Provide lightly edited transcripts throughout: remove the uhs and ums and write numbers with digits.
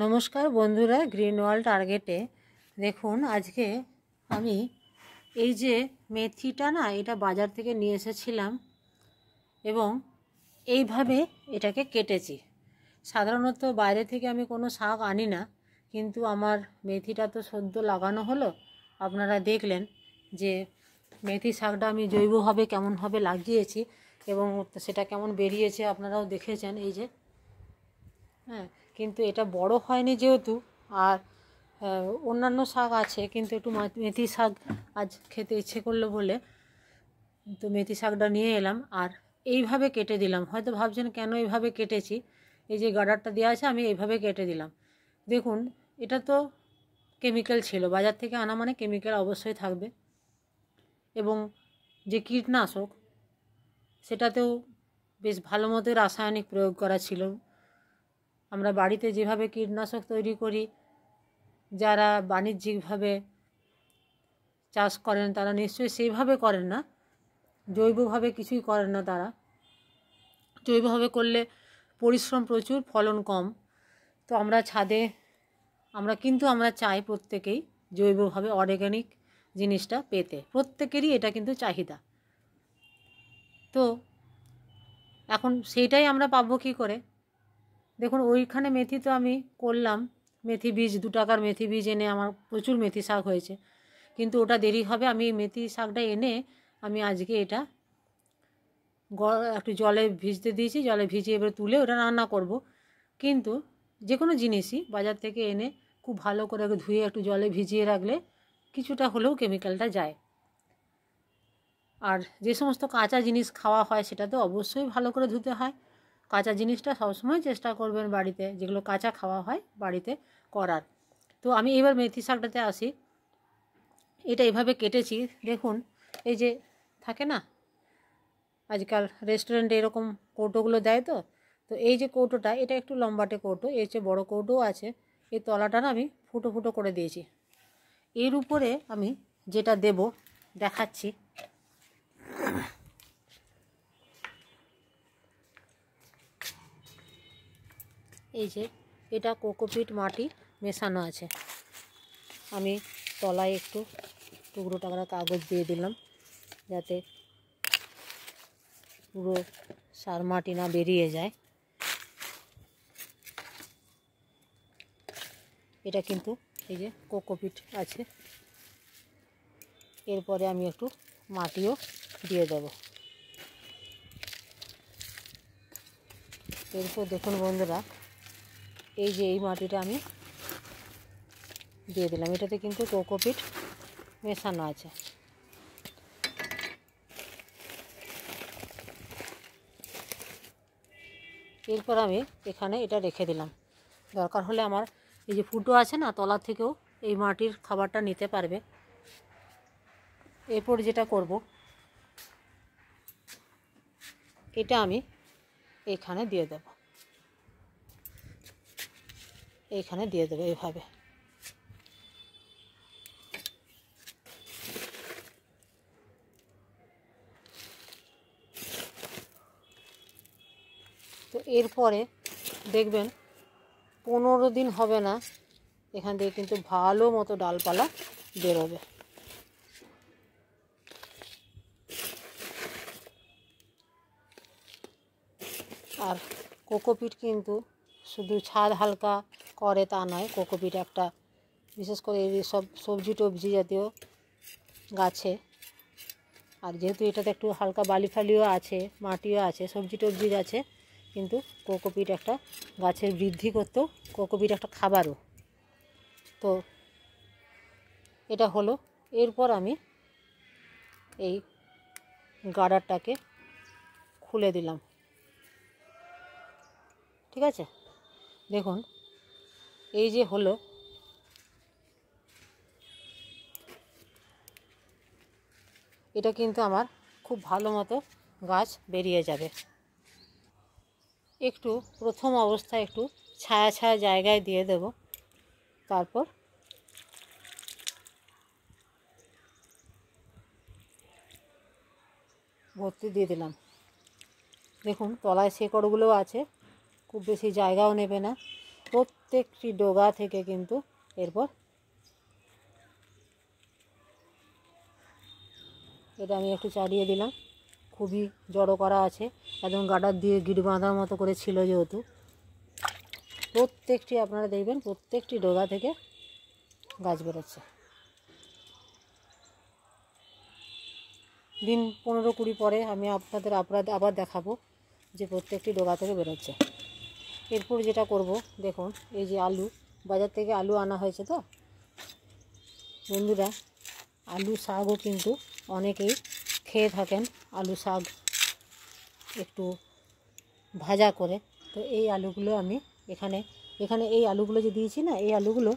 নমস্কার বন্ধুরা, green world টার্গেটে দেখুন। আজকে আমি এই যে মেথিটা না, এটা বাজার থেকে নিয়ে এসেছিলাম এবং এইভাবে এটাকে কেটেছি। সাধারণত বাইরে থেকে আমি কোনো শাক আনি না, কিন্তু আমার মেথিটা তো সদ্য লাগানো হলো। আপনারা দেখলেন যে মেথি শাকটা আমি জৈবভাবে কেমনভাবে লাগিয়েছি এবং সেটা কেমন বেরিয়েছে আপনারাও দেখেছেন। এই যে কিন্তু এটা বড় হয়নি যেহেতু, আর অন্যান্য শাক আছে, কিন্তু একটু মেথি শাক আজ খেতে ইচ্ছে করলো বলে তো মেথি শাকটা নিয়ে এলাম আর এইভাবে কেটে দিলাম। হয়তো ভাবছেন কেন এইভাবে কেটেছি, এই যে গার্ডারটা দেওয়া আছে আমি এইভাবে কেটে দিলাম। দেখুন, এটা তো কেমিক্যাল ছিল, বাজার থেকে আনা মানে কেমিক্যাল অবশ্যই থাকবে, এবং যে কীটনাশক সেটাতেও বেশ ভালো মতো রাসায়নিক প্রয়োগ করা ছিল। আমরা বাড়িতে যেভাবে কীটনাশক তৈরি করি, যারা বাণিজ্যিকভাবে চাষ করেন তারা নিশ্চয়ই সেইভাবে করেন না, জৈবভাবে কিছুই করেন না তারা। জৈবভাবে করলে পরিশ্রম প্রচুর, ফলন কম। তো আমরা ছাদে আমরা চাই প্রত্যেকেই জৈবভাবে অর্গানিক জিনিসটা পেতে, প্রত্যেকেরই এটা কিন্তু চাহিদা। তো এখন সেইটাই আমরা পাবো কী করে? দেখুন, ওইখানে মেথি তো আমি করলাম, মেথি বীজ 2 টাকার মেথি বীজ এনে আমার প্রচুর মেথি শাক হয়েছে, কিন্তু ওটা দেরি হবে। আমি মেথি শাকটা এনে আমি আজকে এটা একটু জলে ভিজতে দিয়েছি, জলে ভিজিয়ে এবার তুলে ওটা রান্না করব। কিন্তু যে কোনো জিনিসই বাজার থেকে এনে খুব ভালো করে ধুয়ে একটু জলে ভিজিয়ে রাখলে কিছুটা হলেও কেমিক্যালটা যায়। আর যে সমস্ত কাঁচা জিনিস খাওয়া হয় সেটা তো অবশ্যই ভালো করে ধুতে হয়। কাঁচা জিনিসটা সবসময় চেষ্টা করবেন বাড়িতে, যেগুলো কাঁচা খাওয়া হয় বাড়িতে করার। তো আমি এবার মেথি শাকটাতে আসি। এটা এভাবে কেটেছি। দেখুন, এই যে থাকে না আজকাল রেস্টুরেন্টে এরকম কৌটোগুলো দেয়, তো এই যে কৌটোটা, এটা একটু লম্বাটে কৌটো, এর চেয়ে বড়ো কৌটোও আছে। এই তলাটা না আমি ফুটো ফুটো করে দিয়েছি। এর উপরে আমি যেটা দেব দেখাচ্ছি। এই যে এটা কোকোপিট মাটি মেশানো আছে। আমি তলায় একটু টুকরো টাকরা কাগজ দিয়ে দিলাম, যাতে পুরো সার মাটি না বেরিয়ে যায়। এটা কিন্তু এই যে কোকোপিট আছে। এরপরে আমি একটু মাটিও দিয়ে দেব। এরপর দেখুন বন্ধুরা, এই যে এই মাটিটা আমি দিয়ে দিলাম, এটাতে কিন্তু কোকোপিট মেশানো আছে। এরপর আমি এখানে এটা রেখে দিলাম। দরকার হলে আমার এই যে ফুটো আছে না, তলা থেকেও এই মাটির খাবারটা নিতে পারবে। এরপর যেটা করব, এটা আমি এইখানে দিয়ে দেব, এইখানে দিয়ে দেবো এইভাবে। তো এরপরে দেখবেন 15 দিন হবে না, এখান থেকে কিন্তু ভালো মতো ডালপালা বেরোবে। আর কোকোপিট কিন্তু শুধু ছাদ হালকা করে তা নয়, কোকোপিট একটা বিশেষ করে এই সব সবজি টবজি জাতীয় গাছে, আর যেহেতু এটাতে একটু হালকা বালি ফালিও আছে, মাটিও আছে, সবজি টবজি গাছে কিন্তু কোকোপিট একটা গাছের বৃদ্ধি করতেও কোকোপিট একটা খাবারও। তো এটা হলো। এরপর আমি এই গার্ডারটাকে খুলে দিলাম। ঠিক আছে, দেখুন এই যে হলো, এটা কিন্তু আমার খুব ভালো মতো গাছ বেরিয়ে যাবে। একটু প্রথম অবস্থায় একটু ছায়া ছায়া জায়গায় দিয়ে দেব, তারপর ভর্তি দিয়ে দিলাম। দেখুন তলায় শেকড়গুলোও আছে, খুব বেশি জায়গাও নেবে না। প্রত্যেকটি ডগা থেকে কিন্তু এরপর এটা আমি একটু চালিয়ে দিলাম। খুবই জড়ো করা আছে, একদম গাডার দিয়ে গিট বাঁধার মতো করে ছিল যেহেতু, প্রত্যেকটি আপনারা দেখবেন প্রত্যেকটি ডগা থেকে গাছ বেরোচ্ছে। দিন 15-20 পরে আমি আপনাদের আবার দেখাবো যে প্রত্যেকটি ডগা থেকে বেরোচ্ছে। এরপর যেটা করব, দেখুন এই যে আলু, বাজার থেকে আলু আনা হয়েছে। তো বন্ধুরা, আলু শাকও কিন্তু অনেকেই খেয়ে থাকেন, আলু শাক একটু ভাজা করে। তো এই আলুগুলো আমি এখানে এই আলুগুলো যে দিয়েছি না, এই আলুগুলো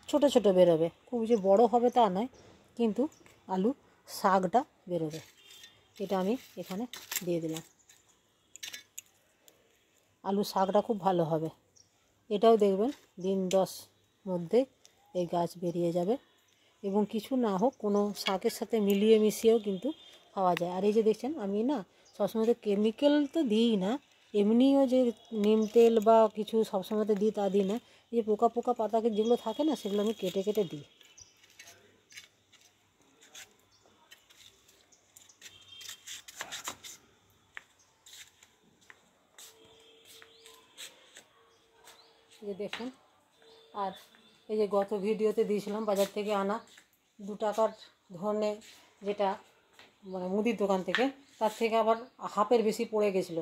ছোট ছোট বেরোবে, খুব যে বড় হবে তা নয়, কিন্তু আলু শাকটা বেরোবে। এটা আমি এখানে দিয়ে দিলাম। আলু শাকটা খুব ভালো হবে। এটাও দেখবেন দিন 10 মধ্যে এই গাছ বেরিয়ে যাবে, এবং কিছু না হোক কোনো শাকের সাথে মিলিয়ে মিশিয়েও কিন্তু খাওয়া যায়। আর এই যে দেখছেন, আমি না সবসময় তো কেমিক্যাল তো দিই না, এমনিও যে নিম তেল বা কিছু সবসময় তো দিই তা দিই না। এই যে পোকা পোকা পাতাকে যেগুলো থাকে না, সেগুলো আমি কেটে কেটে দিই। এই যে দেখুন, আর এই যে গত ভিডিওতে দিয়েছিলাম বাজার থেকে আনা 2 টাকার ধনে, যেটা মানে মুদির দোকান থেকে, তার থেকে আবার হাফের বেশি পড়ে গেছিলো।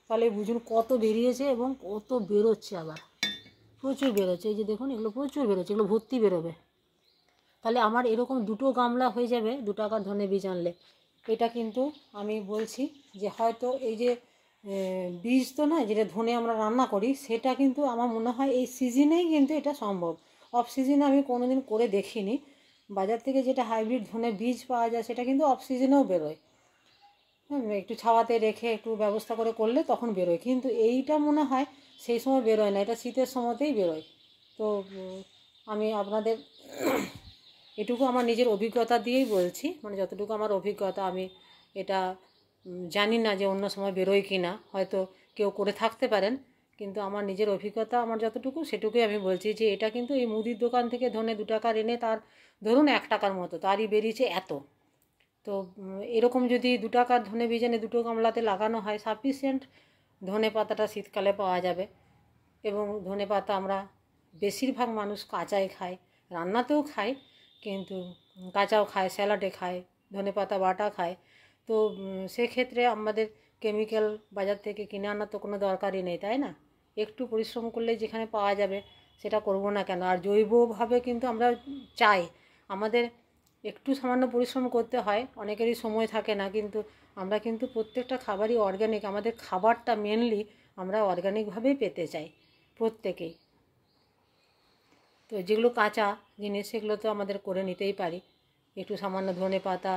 তাহলে বুঝুন কত বেরিয়েছে এবং কত বেরোচ্ছে, আবার প্রচুর বেরোচ্ছে। এই যে দেখুন, এগুলো প্রচুর বেরোচ্ছে, এগুলো ভর্তি বেরোবে। তাহলে আমার এরকম 2টো গামলা হয়ে যাবে 2 টাকার ধনে বীজ আনলে। এটা কিন্তু আমি বলছি যে হয়তো এই যে বীজ তো নয়, যেটা ধনে আমরা রান্না করি, সেটা কিন্তু আমার মনে হয় এই সিজনেই কিন্তু এটা সম্ভব। অফ সিজনে আমি কোনো দিন করে দেখিনি। বাজার থেকে যেটা হাইব্রিড ধনে বীজ পাওয়া যায়, সেটা কিন্তু অফ সিজনেও বেরোয়। একটু ছাওয়াতে রেখে একটু ব্যবস্থা করে করলে তখন বেরোয়, কিন্তু এইটা মনে হয় সেই সময় বেরোয় না, এটা শীতের সময়তেই বেরোয়। তো আমি আপনাদের এটুকু আমার নিজের অভিজ্ঞতা দিয়েই বলছি, মানে যতটুকু আমার অভিজ্ঞতা, আমি এটা জানি না যে অন্য সময় বেরোয় কি না, হয়তো কেউ করে থাকতে পারেন, কিন্তু আমার নিজের অভিজ্ঞতা আমার যতটুকু, সেটুকুই আমি বলছি যে এটা কিন্তু এই মুদির দোকান থেকে ধনে 2 টাকার এনে তার ধরুন 1 টাকার মতো, তারই বেরিয়েছে এত। তো এরকম যদি 2 টাকার ধনে বীজ এনে 2টো গামলাতে লাগানো হয়, সাফিসিয়েন্ট ধনে পাতাটা শীতকালে পাওয়া যাবে। এবং ধনে পাতা আমরা বেশিরভাগ মানুষ কাঁচাই খায়, রান্নাতেও খায়, কিন্তু কাঁচাও খায়, স্যালাডে খায়, ধনে পাতা বাটা খায়। তো সেক্ষেত্রে আমাদের কেমিক্যাল বাজার থেকে কিনে আনার তো কোনো দরকারই নেই, তাই না? একটু পরিশ্রম করলে যেখানে পাওয়া যাবে সেটা করব না কেন? আর জৈবভাবে কিন্তু আমরা চাই, আমাদের একটু সামান্য পরিশ্রম করতে হয়, অনেকেরই সময় থাকে না, কিন্তু আমরা কিন্তু প্রত্যেকটা খাবারই অর্গ্যানিক, আমাদের খাবারটা মেনলি আমরা অর্গ্যানিকভাবেই পেতে চাই প্রত্যেকেই। তো যেগুলো কাঁচা জিনিস, সেগুলো তো আমাদের করে নিতেই পারি। একটু সামান্য ধনে পাতা,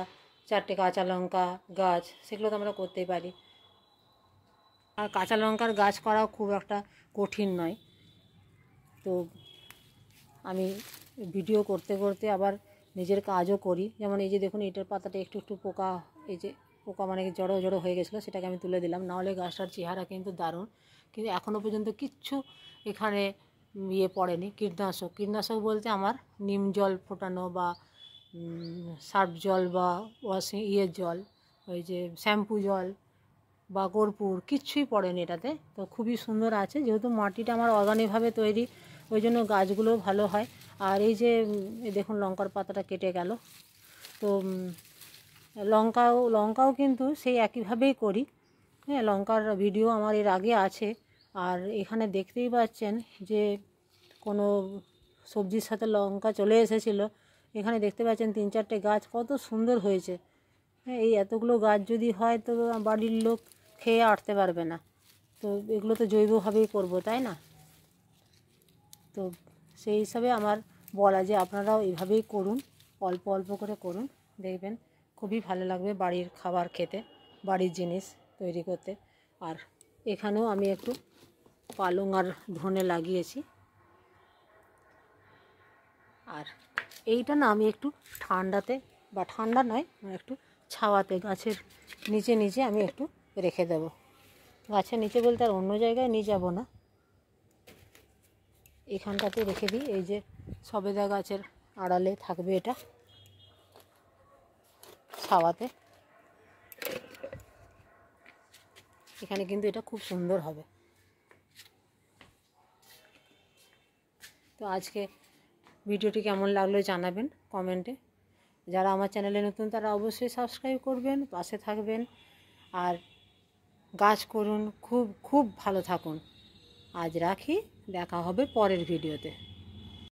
4টে কাঁচা লঙ্কা গাছ, সেগুলো তো আমরা করতেই পারি। আর কাঁচা লঙ্কার গাছ করাও খুব একটা কঠিন নয়। তো আমি ভিডিও করতে করতে আবার নিজের কাজও করি। যেমন এই যে দেখুন, এটার পাতাটা একটু একটু পোকা, এই যে পোকা মানে জড়ো জড়ো হয়ে গেছিলো, সেটাকে আমি তুলে দিলাম। নাহলে গাছটার চেহারা কিন্তু দারুণ, কিন্তু এখনও পর্যন্ত কিচ্ছু এখানে পড়েনি কীটনাশক বলতে আমার নিম জল ফোটানো বা সার্ফ জল বা জল, ওই যে শ্যাম্পু জল বা কর্পূর, কিচ্ছুই পড়েনি এটাতে। তো খুবই সুন্দর আছে, যেহেতু মাটিটা আমার অর্গানিকভাবে তৈরি, ওই জন্য গাছগুলো ভালো হয়। আর এই যে দেখুন, লঙ্কার পাতাটা কেটে গেল। তো লঙ্কাও কিন্তু সেই একইভাবেই করি। হ্যাঁ, লঙ্কার ভিডিও আমার এর আগে আছে। আর এখানে দেখতেই পাচ্ছেন যে কোনো সবজির সাথে লঙ্কা চলে এসেছিলো। এখানে দেখতে পাচ্ছেন 3-4টে গাছ কত সুন্দর হয়েছে। হ্যাঁ, এই এতগুলো গাছ যদি হয় তো বাড়ির লোক খেয়ে আটতে পারবে না। তো এগুলো তো জৈবভাবেই করব, তাই না? তো সেই হিসাবে আমার বলা যে আপনারাও এইভাবেই করুন, অল্প অল্প করে করুন, দেখবেন খুবই ভালো লাগবে বাড়ির খাবার খেতে, বাড়ির জিনিস তৈরি করতে। আর এখানেও আমি একটু পালং আর ধনে লাগিয়েছি। আর এইটা না আমি একটু ঠান্ডাতে, বা ঠান্ডা নয়, একটু ছাওয়াতে গাছের নিচে নিচে আমি একটু রেখে দেব। গাছের নিচে বলতে আর অন্য জায়গায় নিয়ে যাব না, এখানটাতে রেখে দিই। এই যে সবেদা গাছের আড়ালে থাকবে এটা, ছাওয়াতে। এখানে কিন্তু এটা খুব সুন্দর হবে। তো আজকে ভিডিওটি কেমন লাগলো জানাবেন কমেন্টে। যারা আমার চ্যানেলে নতুন তারা অবশ্যই সাবস্ক্রাইব করবেন, পাশে থাকবেন আর গাছ করুন, খুব খুব ভালো থাকুন। আজ রাখি, দেখা হবে পরের ভিডিওতে।